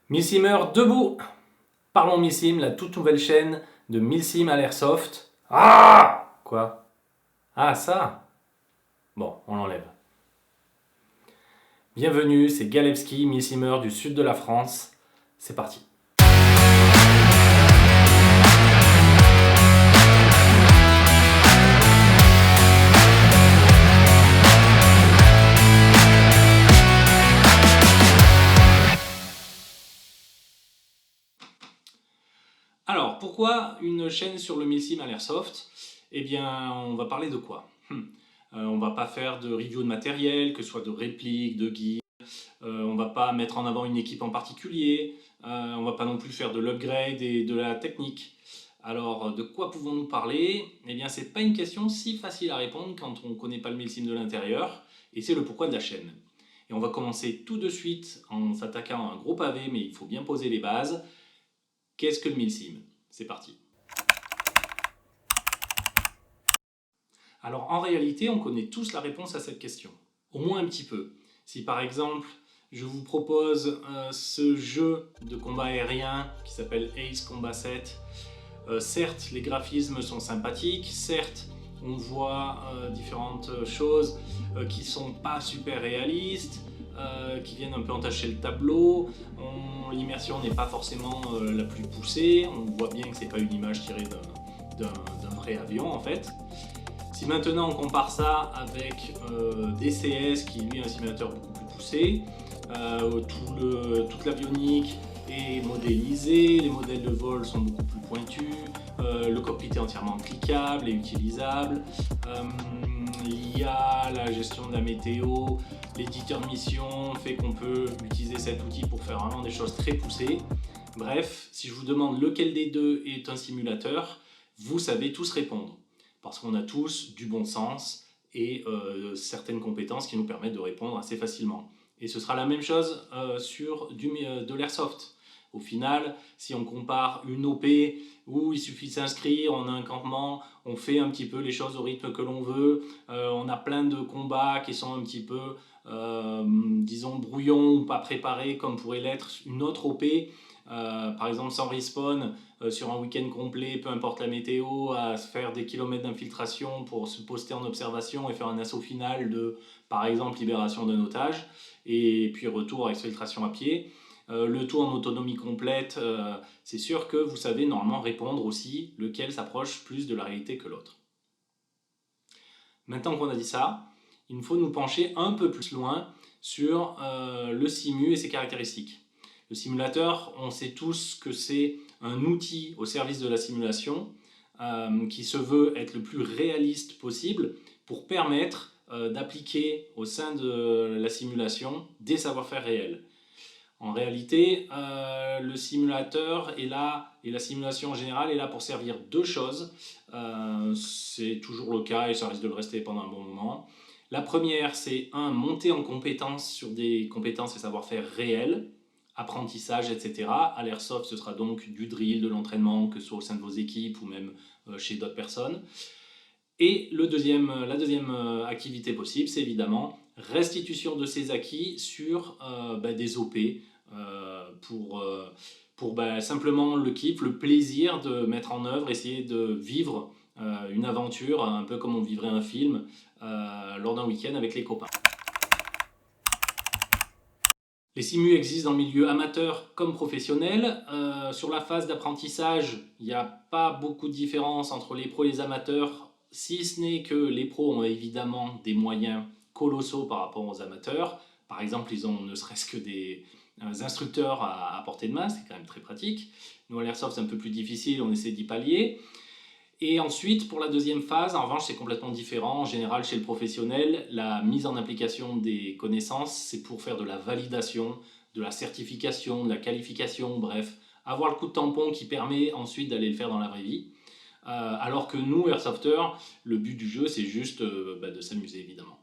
Milsimer debout. Parlons Milsim, la toute nouvelle chaîne de Milsim à l'airsoft. Ah Quoi? Ah ça? Bon, on l'enlève. Bienvenue, c'est Galewski, Milsimer du sud de la France. C'est parti. Alors, pourquoi une chaîne sur le Milsim à l'airsoft? Eh bien, on va parler de quoi? On va pas faire de review de matériel, que ce soit de répliques, de guides. On va pas mettre en avant une équipe en particulier. On va pas non plus faire de l'upgrade et de la technique. Alors, de quoi pouvons-nous parler? Eh bien, c'est pas une question si facile à répondre quand on ne connaît pas le Milsim de l'intérieur, et c'est le pourquoi de la chaîne. Et on va commencer tout de suite en s'attaquant à un gros pavé, mais il faut bien poser les bases. Qu'est-ce que le Milsim? C'est parti. Alors en réalité, on connaît tous la réponse à cette question, au moins un petit peu. Si par exemple, je vous propose ce jeu de combat aérien qui s'appelle Ace Combat 7, certes les graphismes sont sympathiques, certes on voit différentes choses qui sont pas super réalistes, qui viennent un peu entacher le tableau, l'immersion n'est pas forcément la plus poussée, on voit bien que c'est pas une image tirée d'un vrai avion en fait. Si maintenant on compare ça avec DCS qui lui est un simulateur beaucoup plus poussé, toute l'avionique est modélisée, les modèles de vol sont beaucoup plus pointus, le cockpit est entièrement cliquable et utilisable, il y a la gestion de la météo, l'éditeur de mission fait qu'on peut utiliser cet outil pour faire vraiment des choses très poussées. Bref, si je vous demande lequel des deux est un simulateur, vous savez tous répondre. Parce qu'on a tous du bon sens et certaines compétences qui nous permettent de répondre assez facilement. Et ce sera la même chose sur de l'airsoft. Au final, si on compare une OP où il suffit de s'inscrire, on a un campement, on fait un petit peu les choses au rythme que l'on veut, on a plein de combats qui sont un petit peu, disons, brouillons ou pas préparés comme pourrait l'être une autre OP, par exemple sans respawn, sur un week-end complet, peu importe la météo, à se faire des kilomètres d'infiltration pour se poster en observation et faire un assaut final de, par exemple, libération d'un otage, et puis retour à exfiltration à pied. Le tout en autonomie complète, c'est sûr que vous savez normalement répondre aussi lequel s'approche plus de la réalité que l'autre. Maintenant qu'on a dit ça, il faut nous pencher un peu plus loin sur le simu et ses caractéristiques. Le simulateur, on sait tous que c'est un outil au service de la simulation qui se veut être le plus réaliste possible pour permettre d'appliquer au sein de la simulation des savoir-faire réels. En réalité, le simulateur est là, et la simulation en général est là pour servir deux choses. C'est toujours le cas et ça risque de le rester pendant un bon moment. La première, c'est monter en compétence sur des compétences et savoir-faire réels, apprentissage, etc. À l'airsoft, ce sera donc du drill, de l'entraînement, que ce soit au sein de vos équipes ou même chez d'autres personnes. Et la deuxième activité possible, c'est évidemment restitution de ces acquis sur des OP pour simplement le kiff, le plaisir de mettre en œuvre, essayer de vivre une aventure, un peu comme on vivrait un film lors d'un week-end avec les copains. Les simus existent dans le milieu amateur comme professionnel. Sur la phase d'apprentissage, il n'y a pas beaucoup de différence entre les pros et les amateurs, si ce n'est que les pros ont évidemment des moyens colossaux par rapport aux amateurs. Par exemple, ils ont ne serait-ce que des instructeurs à portée de main, c'est quand même très pratique. Nous, à l'airsoft, c'est un peu plus difficile, on essaie d'y pallier. Et ensuite, pour la deuxième phase, en revanche, c'est complètement différent. En général, chez le professionnel, la mise en application des connaissances, c'est pour faire de la validation, de la certification, de la qualification, bref, avoir le coup de tampon qui permet ensuite d'aller le faire dans la vraie vie. Alors que nous, airsofters, le but du jeu, c'est juste de s'amuser, évidemment.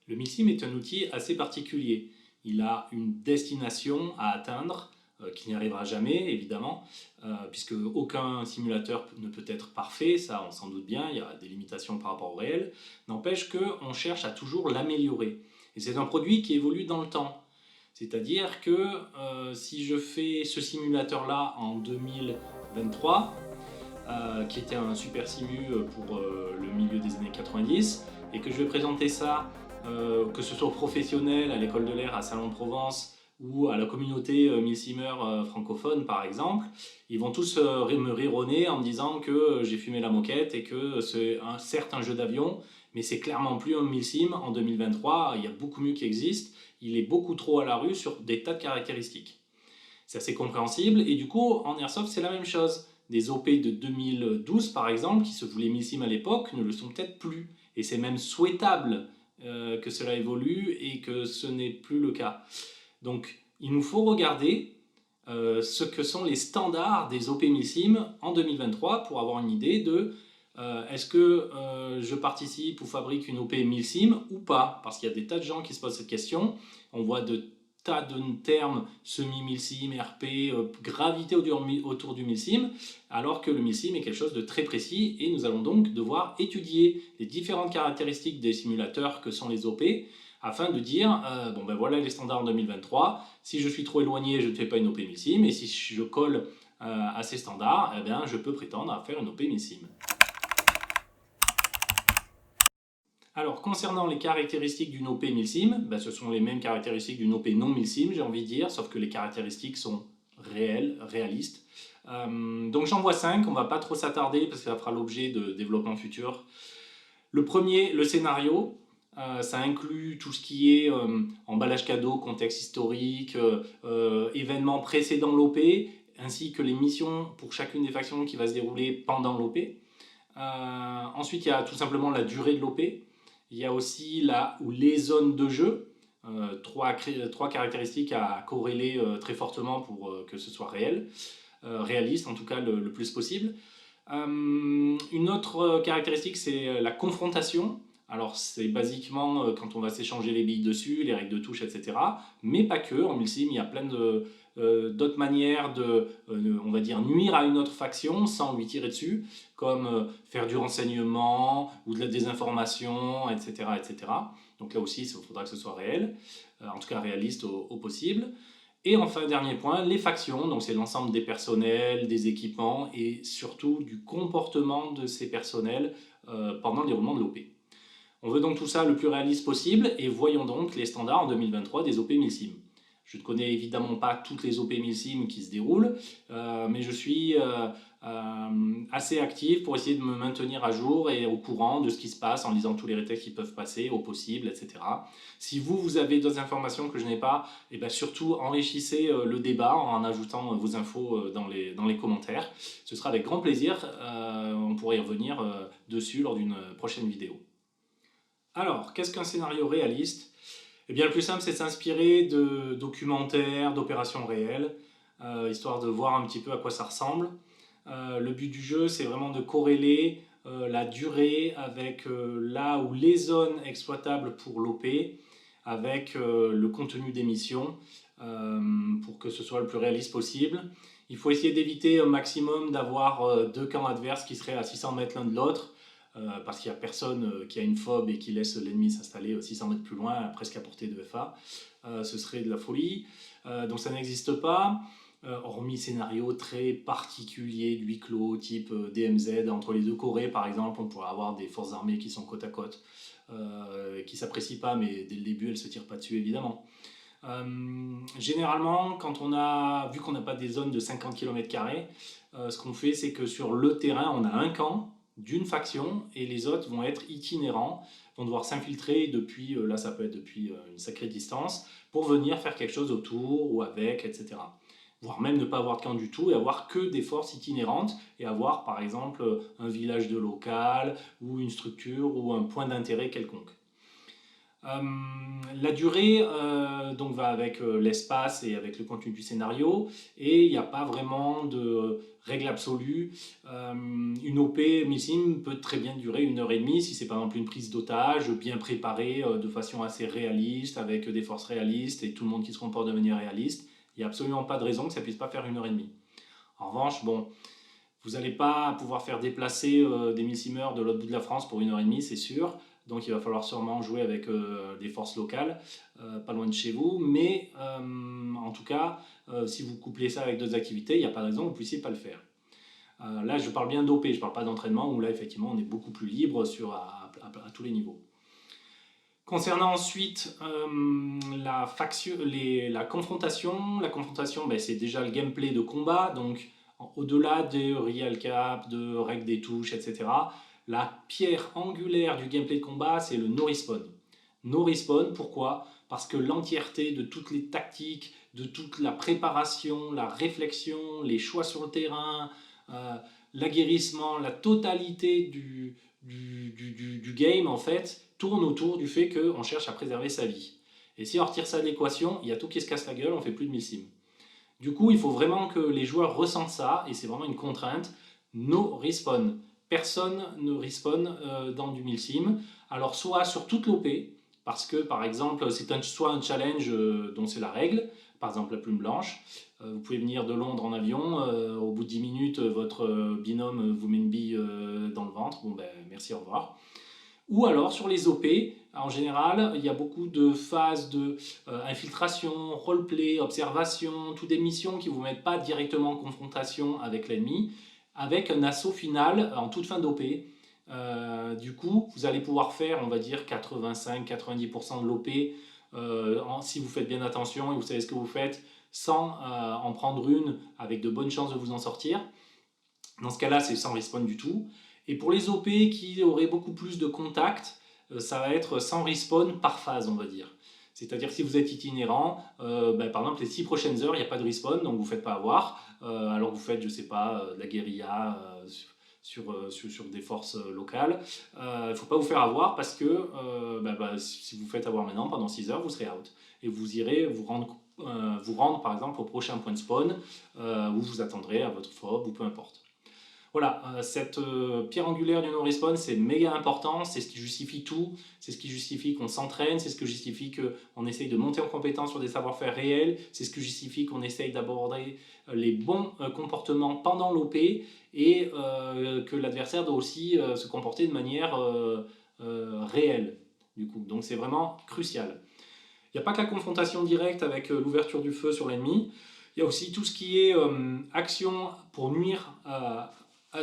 Le Milsim est un outil assez particulier. Il a une destination à atteindre, qui n'y arrivera jamais, évidemment, puisque aucun simulateur ne peut être parfait, ça on s'en doute bien, il y a des limitations par rapport au réel. N'empêche qu'on cherche à toujours l'améliorer. Et c'est un produit qui évolue dans le temps. C'est-à-dire que si je fais ce simulateur-là en 2023, qui était un super simu pour le milieu des années 90, et que je vais présenter ça, que ce soit aux professionnels, à l'école de l'air, à Salon-de-Provence, ou à la communauté milsimeur francophone par exemple, ils vont tous me rironner en me disant que j'ai fumé la moquette et que c'est certes un jeu d'avion, mais c'est clairement plus un milsim en 2023, il y a beaucoup mieux qui existe, il est beaucoup trop à la rue sur des tas de caractéristiques. C'est assez compréhensible, et du coup en airsoft c'est la même chose. Des OP de 2012 par exemple, qui se voulaient milsim à l'époque, ne le sont peut-être plus, et c'est même souhaitable que cela évolue et que ce n'est plus le cas. Donc il nous faut regarder ce que sont les standards des OP milsim en 2023 pour avoir une idée de est-ce que je participe ou fabrique une OP milsim ou pas, parce qu'il y a des tas de gens qui se posent cette question. On voit de tas de termes semi-milsim, RP, gravité autour du milsim, alors que le milsim est quelque chose de très précis et nous allons donc devoir étudier les différentes caractéristiques des simulateurs que sont les OP afin de dire, bon ben voilà les standards en 2023, si je suis trop éloigné, je ne fais pas une OP milsim, et si je colle à ces standards, eh bien, je peux prétendre à faire une OP milsim. Alors, concernant les caractéristiques d'une OP milsim, ben, ce sont les mêmes caractéristiques d'une OP non milsim, j'ai envie de dire, sauf que les caractéristiques sont réelles, réalistes. Donc j'en vois 5, on ne va pas trop s'attarder parce que ça fera l'objet de développement futur. Le premier, le scénario. Ça inclut tout ce qui est emballage cadeau, contexte historique, événements précédant l'OP, ainsi que les missions pour chacune des factions qui va se dérouler pendant l'OP. Ensuite, il y a tout simplement la durée de l'OP. Il y a aussi les zones de jeu, trois caractéristiques à corréler très fortement pour que ce soit réel, réaliste en tout cas le plus possible. Une autre caractéristique, c'est la confrontation. Alors c'est basiquement quand on va s'échanger les billes dessus, les règles de touche, etc. Mais pas que, en milsim, il y a plein d'autres manières de, on va dire, nuire à une autre faction sans lui tirer dessus, comme faire du renseignement ou de la désinformation, etc. etc. Donc là aussi, il faudra que ce soit réel, en tout cas réaliste au possible. Et enfin, dernier point, les factions, donc c'est l'ensemble des personnels, des équipements et surtout du comportement de ces personnels pendant le déroulement de l'OP. On veut donc tout ça le plus réaliste possible et voyons donc les standards en 2023 des OP milsim. Je ne connais évidemment pas toutes les OP milsim qui se déroulent, mais je suis assez actif pour essayer de me maintenir à jour et au courant de ce qui se passe en lisant tous les rétextes qui peuvent passer au possible, etc. Si vous avez d'autres informations que je n'ai pas, et bien surtout enrichissez le débat en ajoutant vos infos dans les commentaires. Ce sera avec grand plaisir, on pourrait y revenir dessus lors d'une prochaine vidéo. Alors, qu'est-ce qu'un scénario réaliste? Eh bien, le plus simple, c'est de s'inspirer de documentaires, d'opérations réelles, histoire de voir un petit peu à quoi ça ressemble. Le but du jeu, c'est vraiment de corréler la durée avec là où les zones exploitables pour l'OP, avec le contenu des missions, pour que ce soit le plus réaliste possible. Il faut essayer d'éviter au maximum d'avoir deux camps adverses qui seraient à 600 mètres l'un de l'autre, parce qu'il n'y a personne qui a une phobe et qui laisse l'ennemi s'installer 600 mètres plus loin, presque à portée de FA. Ce serait de la folie. Donc ça n'existe pas, hormis scénario très particulier, huis clos, type DMZ. Entre les deux Corées, par exemple, on pourrait avoir des forces armées qui sont côte à côte, qui ne s'apprécient pas, mais dès le début, elles ne se tirent pas dessus, évidemment. Généralement, vu qu'on n'a pas des zones de 50 km², ce qu'on fait, c'est que sur le terrain, on a un camp d'une faction et les autres vont être itinérants, vont devoir s'infiltrer depuis, là ça peut être depuis une sacrée distance, pour venir faire quelque chose autour ou avec, etc. Voire même ne pas avoir de camp du tout et avoir que des forces itinérantes et avoir par exemple un village de local ou une structure ou un point d'intérêt quelconque. La durée donc va avec l'espace et avec le contenu du scénario et il n'y a pas vraiment de règle absolue. Une OP milsim peut très bien durer 1h30 si c'est par exemple une prise d'otage bien préparée de façon assez réaliste avec des forces réalistes et tout le monde qui se comporte de manière réaliste. Il n'y a absolument pas de raison que ça ne puisse pas faire 1h30. En revanche, bon, vous n'allez pas pouvoir faire déplacer des milsimeurs de l'autre bout de la France pour 1h30, c'est sûr. donc il va falloir sûrement jouer avec des forces locales, pas loin de chez vous, mais en tout cas, si vous couplez ça avec d'autres activités, il n'y a pas de raison que vous ne puissiez pas le faire. Là, je parle bien d'OP, je ne parle pas d'entraînement, où là, effectivement, on est beaucoup plus libre à tous les niveaux. Concernant ensuite la confrontation, ben, c'est déjà le gameplay de combat, donc au-delà des real cap, de règles des touches, etc., la pierre angulaire du gameplay de combat, c'est le no respawn. No respawn, pourquoi? Parce que l'entièreté de toutes les tactiques, de toute la préparation, la réflexion, les choix sur le terrain, l'aguerrissement, la totalité du game, en fait, tourne autour du fait qu'on cherche à préserver sa vie. Et si on retire ça de l'équation, il y a tout qui se casse la gueule, on fait plus de 1000 sims. Du coup, il faut vraiment que les joueurs ressentent ça, et c'est vraiment une contrainte. No respawn. Personne ne respawn dans du 1000 sim. Alors, soit sur toute l'OP, parce que par exemple, c'est soit un challenge dont c'est la règle, par exemple la plume blanche. Vous pouvez venir de Londres en avion, au bout de 10 minutes, votre binôme vous met une bille dans le ventre. Bon, ben merci, au revoir. Ou alors sur les OP, en général, il y a beaucoup de phases de infiltration, roleplay, observation, toutes des missions qui ne vous mettent pas directement en confrontation avec l'ennemi, avec un assaut final en toute fin d'OP. Du coup, vous allez pouvoir faire, on va dire, 85-90% de l'OP si vous faites bien attention et vous savez ce que vous faites, sans en prendre une avec de bonnes chances de vous en sortir. Dans ce cas-là, c'est sans respawn du tout. Et pour les OP qui auraient beaucoup plus de contacts, ça va être sans respawn par phase, on va dire. C'est-à-dire que si vous êtes itinérant, par exemple les 6 prochaines heures, il n'y a pas de respawn, donc vous ne faites pas avoir. Alors vous faites, je ne sais pas, de la guérilla sur des forces locales. Il ne faut pas vous faire avoir parce que si vous faites avoir maintenant, pendant 6 heures, vous serez out. Et vous irez vous rendre par exemple au prochain point de spawn, où vous attendrez à votre fob ou peu importe. Voilà, cette pierre angulaire du no-respawn, c'est méga important, c'est ce qui justifie tout, c'est ce qui justifie qu'on s'entraîne, c'est ce qui justifie qu'on essaye de monter en compétence sur des savoir-faire réels, c'est ce qui justifie qu'on essaye d'aborder les bons comportements pendant l'OP et que l'adversaire doit aussi se comporter de manière réelle. Du coup. Donc c'est vraiment crucial. Il n'y a pas que la confrontation directe avec l'ouverture du feu sur l'ennemi, il y a aussi tout ce qui est action pour nuire à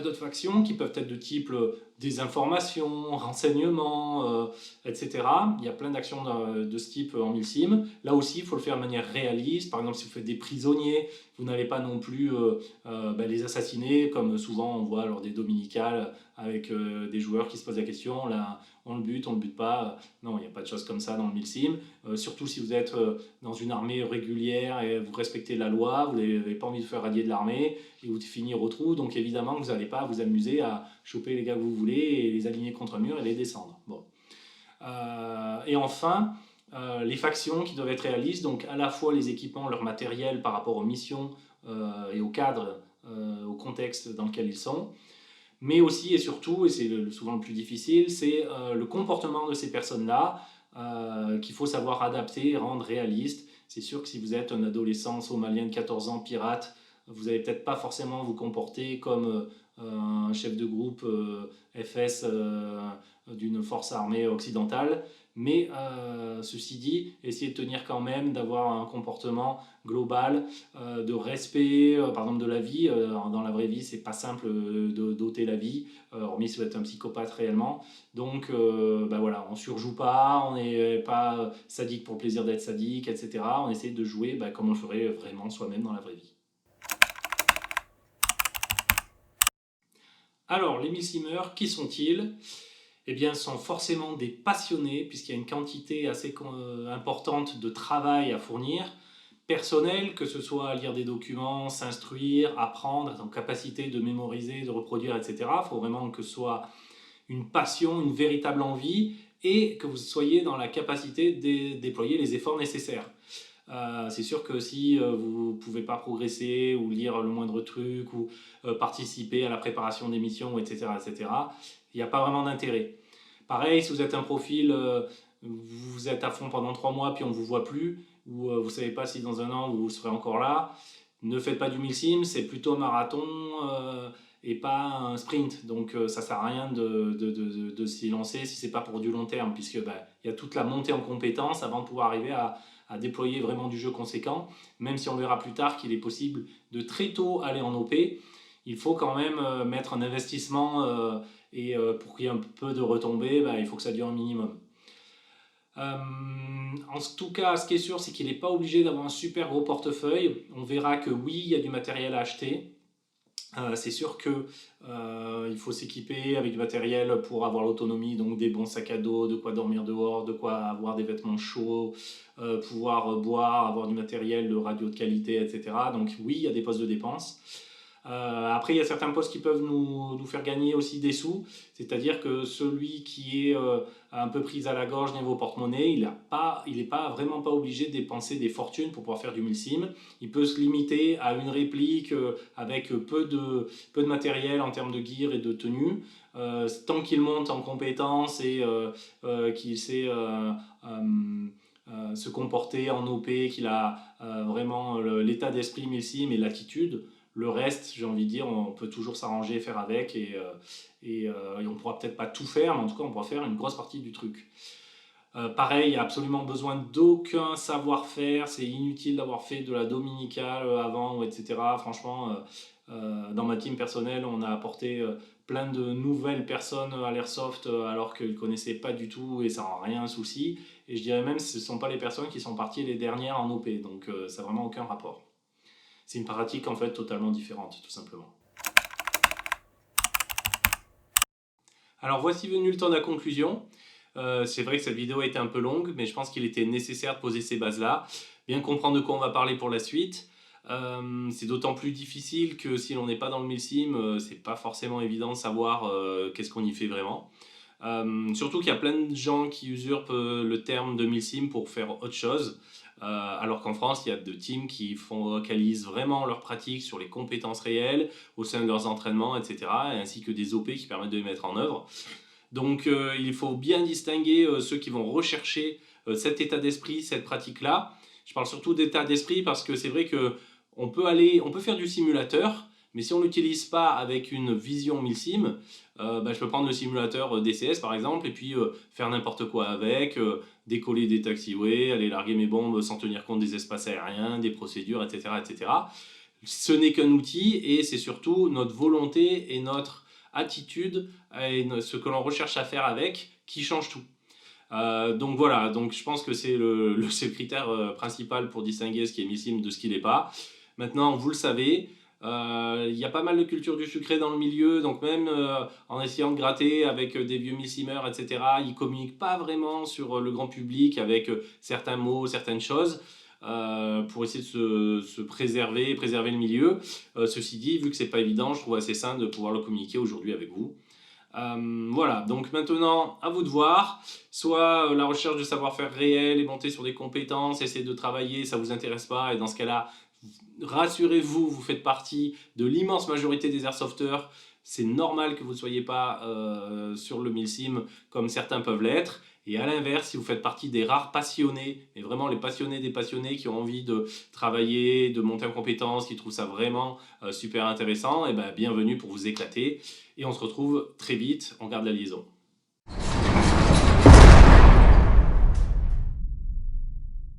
d'autres factions qui peuvent être de type désinformation, renseignement, etc. Il y a plein d'actions de ce type en 1000 sim. Là aussi, il faut le faire de manière réaliste. Par exemple, si vous faites des prisonniers, vous n'allez pas non plus les assassiner, comme souvent on voit lors des dominicales avec des joueurs qui se posent la question, là, on le bute pas. Non, il n'y a pas de choses comme ça dans le 1000 sim. Surtout si vous êtes dans une armée régulière et vous respectez la loi, vous n'avez pas envie de faire radier de l'armée et vous finir au trou. Donc évidemment que vous n'allez pas vous amuser à choper les gars que vous voulez et les aligner contre un mur et les descendre. Bon. Et enfin, les factions qui doivent être réalistes, donc à la fois les équipements, leur matériel par rapport aux missions et au cadre, au contexte dans lequel ils sont, mais aussi et surtout, et c'est souvent le plus difficile, c'est le comportement de ces personnes-là qu'il faut savoir adapter et rendre réaliste. C'est sûr que si vous êtes un adolescent somalien de 14 ans pirate, vous n'allez peut-être pas forcément vous comporter comme un chef de groupe FS d'une force armée occidentale, mais ceci dit, essayez de tenir quand même, d'avoir un comportement global, de respect, par exemple de la vie. Dans la vraie vie, c'est pas simple d'ôter la vie, hormis si vous êtes un psychopathe réellement. Donc voilà, on surjoue pas, on n'est pas sadique pour le plaisir d'être sadique, etc. On essaie de jouer comme on le ferait vraiment soi-même dans la vraie vie. Alors, les 1000 simmers, qui sont-ils ? Eh bien, sont forcément des passionnés, puisqu'il y a une quantité assez importante de travail à fournir, personnel, que ce soit lire des documents, s'instruire, apprendre, être en capacité de mémoriser, de reproduire, etc. Il faut vraiment que ce soit une passion, une véritable envie, et que vous soyez dans la capacité de déployer les efforts nécessaires. C'est sûr que si vous ne pouvez pas progresser ou lire le moindre truc ou participer à la préparation des missions, etc., il n'y a pas vraiment d'intérêt. Pareil, si vous êtes un profil, vous êtes à fond pendant 3 mois puis on ne vous voit plus, ou vous ne savez pas si dans un an vous serez encore là, ne faites pas du 1000 sim, c'est plutôt un marathon et pas un sprint. Donc ça sert à rien de s'y lancer si c'est pas pour du long terme, puisque il y a toute la montée en compétences avant de pouvoir arriver à déployer vraiment du jeu conséquent. Même si on verra plus tard qu'il est possible de très tôt aller en OP, il faut quand même mettre un investissement et pour qu'il y ait un peu de retombées, il faut que ça dure un minimum. En tout cas, ce qui est sûr, c'est qu'il n'est pas obligé d'avoir un super gros portefeuille. On verra que oui, il y a du matériel à acheter. C'est sûr qu'il faut s'équiper avec du matériel pour avoir l'autonomie, donc des bons sacs à dos, de quoi dormir dehors, de quoi avoir des vêtements chauds, pouvoir boire, avoir du matériel de radio de qualité, etc. Donc oui, il y a des postes de dépenses. Après, il y a certains postes qui peuvent nous faire gagner aussi des sous, c'est-à-dire que celui qui est un peu pris à la gorge niveau porte-monnaie, il n'est pas vraiment pas obligé de dépenser des fortunes pour pouvoir faire du milsim. Il peut se limiter à une réplique avec peu de matériel en termes de gear et de tenue. Tant qu'il monte en compétences et qu'il sait se comporter en OP, qu'il a vraiment l'état d'esprit milsim et l'attitude, le reste, j'ai envie de dire, on peut toujours s'arranger et faire avec, et on pourra peut-être pas tout faire, mais en tout cas on pourra faire une grosse partie du truc. Pareil, il n'y a absolument besoin d'aucun savoir-faire, c'est inutile d'avoir fait de la dominicale avant, etc. Franchement, dans ma team personnelle, on a apporté plein de nouvelles personnes à l'airsoft alors qu'ils ne connaissaient pas du tout et ça rend rien un souci. Et je dirais même que ce ne sont pas les personnes qui sont parties les dernières en OP, donc ça n'a vraiment aucun rapport. C'est une pratique en fait totalement différente, tout simplement. Alors voici venu le temps de la conclusion. C'est vrai que cette vidéo a été un peu longue, mais je pense qu'il était nécessaire de poser ces bases-là, bien comprendre de quoi on va parler pour la suite. C'est d'autant plus difficile que si l'on n'est pas dans le milsim, c'est pas forcément évident de savoir qu'est-ce qu'on y fait vraiment. Surtout qu'il y a plein de gens qui usurpent le terme de milsim pour faire autre chose, alors qu'en France, il y a de teams qui focalisent vraiment leur pratique sur les compétences réelles au sein de leurs entraînements, etc., ainsi que des OP qui permettent de les mettre en œuvre. Donc il faut bien distinguer ceux qui vont rechercher cet état d'esprit, cette pratique-là. Je parle surtout d'état d'esprit parce que c'est vrai qu'on peut faire du simulateur, mais si on ne l'utilise pas avec une vision milsim, je peux prendre le simulateur DCS par exemple et puis faire n'importe quoi avec, décoller des taxiways, aller larguer mes bombes sans tenir compte des espaces aériens, des procédures, etc. etc. Ce n'est qu'un outil et c'est surtout notre volonté et notre attitude et ce que l'on recherche à faire avec qui change tout. Donc voilà, donc je pense que c'est le critère principal pour distinguer ce qui est milsim de ce qui n'est pas. Maintenant, vous le savez, il y a pas mal de culture du sucré dans le milieu, donc même en essayant de gratter avec des vieux milsimers, etc., ils ne communiquent pas vraiment sur le grand public avec certains mots, certaines choses. Pour essayer de se préserver le milieu. Ceci dit, vu que c'est pas évident, je trouve assez sain de pouvoir le communiquer aujourd'hui avec vous. Voilà, donc maintenant à vous de voir, soit la recherche de savoir-faire réel et monter sur des compétences, essayer de travailler, ça vous intéresse pas, et dans ce cas-là, rassurez-vous, vous faites partie de l'immense majorité des airsofters. C'est normal que vous ne soyez pas sur le milsim comme certains peuvent l'être. Et à l'inverse, si vous faites partie des rares passionnés, et vraiment les passionnés des passionnés qui ont envie de travailler, de monter en compétences, qui trouvent ça vraiment super intéressant, et bienvenue pour vous éclater. Et on se retrouve très vite, on garde la liaison.